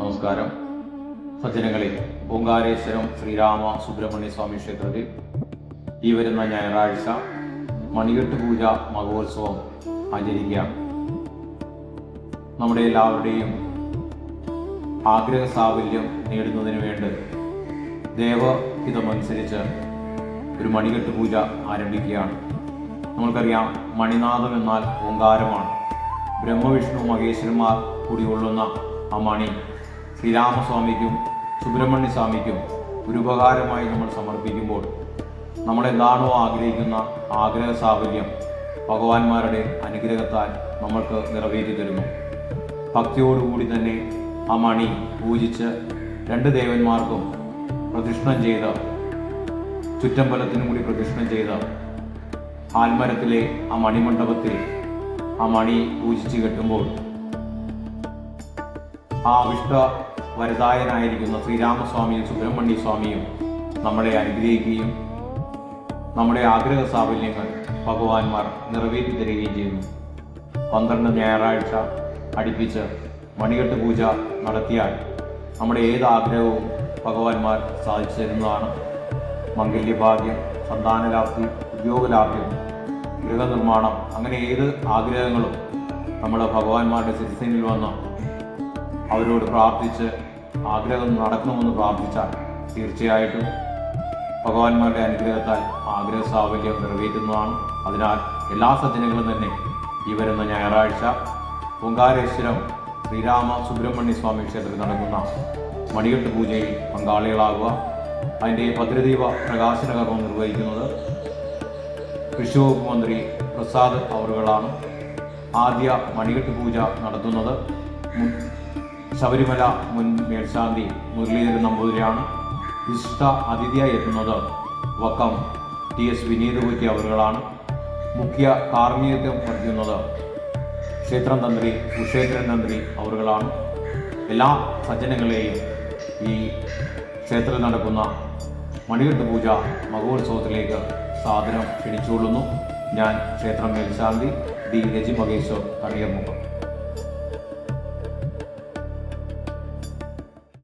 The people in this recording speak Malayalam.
നമസ്കാരം. സജ്ജനങ്ങളെ, ഓങ്കാരേശ്വരം ശ്രീരാമ സുബ്രഹ്മണ്യ സ്വാമി ക്ഷേത്രത്തിൽ ഈ വരുന്ന ഞായറാഴ്ച മണികെട്ട് പൂജ മഹോത്സവം ആചരിക്കുകയാണ്. നമ്മുടെ എല്ലാവരുടെയും ആഗ്രഹ സാഫല്യം നേടുന്നതിന് വേണ്ടി ദേവഹിതമനുസരിച്ച് ഒരു മണികെട്ട് പൂജ ആരംഭിക്കുകയാണ്. നമ്മൾക്കറിയാം, മണിനാഥം എന്നാൽ ഓങ്കാരമാണ്. ബ്രഹ്മവിഷ്ണു മഹേശ്വരന്മാർ കൂടികൊള്ളുന്ന ആ മണി ശ്രീരാമസ്വാമിക്കും സുബ്രഹ്മണ്യ സ്വാമിക്കും ഒരു ഉപകാരമായി നമ്മൾ സമർപ്പിക്കുമ്പോൾ നമ്മളെന്താണോ ആഗ്രഹിക്കുന്ന ആഗ്രഹ സാഫല്യം ഭഗവാന്മാരുടെ അനുഗ്രഹത്താൽ നമ്മൾക്ക് നിറവേറ്റി തരുന്നു. ഭക്തിയോടുകൂടി തന്നെ ആ മണി പൂജിച്ച് രണ്ട് ദേവന്മാർക്കും പ്രദക്ഷിണം ചെയ്ത്, ചുറ്റമ്പലത്തിനും കൂടി പ്രദക്ഷിണം ചെയ്ത് ആൽമരത്തിലെ ആ മണിമണ്ഡപത്തിൽ ആ മണി പൂജിച്ച് കെട്ടുമ്പോൾ ആ വിഷ്ട വരദായനായിരിക്കുന്ന ശ്രീരാമസ്വാമിയും സുബ്രഹ്മണ്യ സ്വാമിയും നമ്മളെ അനുഗ്രഹിക്കുകയും നമ്മുടെ ആഗ്രഹ സാഫല്യങ്ങൾ ഭഗവാന്മാർ നിറവേറ്റി തരികയും ചെയ്യുന്നു. 12 ഞായറാഴ്ച അടുപ്പിച്ച് മണികെട്ട് പൂജ നടത്തിയാൽ നമ്മുടെ ഏത് ആഗ്രഹവും ഭഗവാന്മാർ സാധിച്ചു തരുന്നതാണ്. മംഗല്യഭാഗ്യം, സന്താനലാഭ്യം, ഉദ്യോഗലാഭ്യം, ഗൃഹനിർമ്മാണം, അങ്ങനെ ഏത് ആഗ്രഹങ്ങളും നമ്മുടെ ഭഗവാന്മാരുടെ ശിരസിനിൽ വന്ന് അവരോട് പ്രാർത്ഥിച്ച് ആഗ്രഹം നടക്കണമെന്ന് പ്രാർത്ഥിച്ചാൽ തീർച്ചയായിട്ടും ഭഗവാന്മാരുടെ അനുഗ്രഹത്താൽ ആഗ്രഹ സാഫല്യം നിറവേറ്റുന്നതാണ്. അതിനാൽ എല്ലാ സജ്ജനങ്ങളും തന്നെ ഈ വരുന്ന ഞായറാഴ്ച ഓങ്കാരേശ്വരം ശ്രീരാമ സുബ്രഹ്മണ്യ സ്വാമി ക്ഷേത്രത്തിൽ നടക്കുന്ന മണികെട്ട് പൂജയിൽ പങ്കാളികളാകുക. അതിൻ്റെ ഭദ്രദീപ പ്രകാശന കർമ്മം നിർവഹിക്കുന്നത് കൃഷി വകുപ്പ് മന്ത്രി പ്രസാദ് അവറുകളാണ്. ആദ്യ മണികെട്ട് പൂജ നടത്തുന്നത് ശബരിമല മുൻ മേൽശാന്തി മുരളീധരൻ നമ്പൂതിരിയാണ്. വിശിഷ്ട അതിഥിയായി എത്തുന്നത് വക്കം TS വിനീതകുറ്റി അവറുകളാണ്. മുഖ്യ കാർമ്മികത്വം വഹിക്കുന്നത് ക്ഷേത്രം തന്ത്രി കുശേന്ദ്രൻ തന്ത്രി അവറുകളാണ്. എല്ലാ സജ്ജനങ്ങളെയും ഈ ക്ഷേത്രത്തിൽ നടക്കുന്ന മണികെട്ട് പൂജ മഹോത്സവത്തിലേക്ക് സാദരം ക്ഷണിച്ചുകൊള്ളുന്നു. ഞാൻ ക്ഷേത്രം മേൽശാന്തി D. രജി മഹേശ്വർ, കണിയർമുഖം.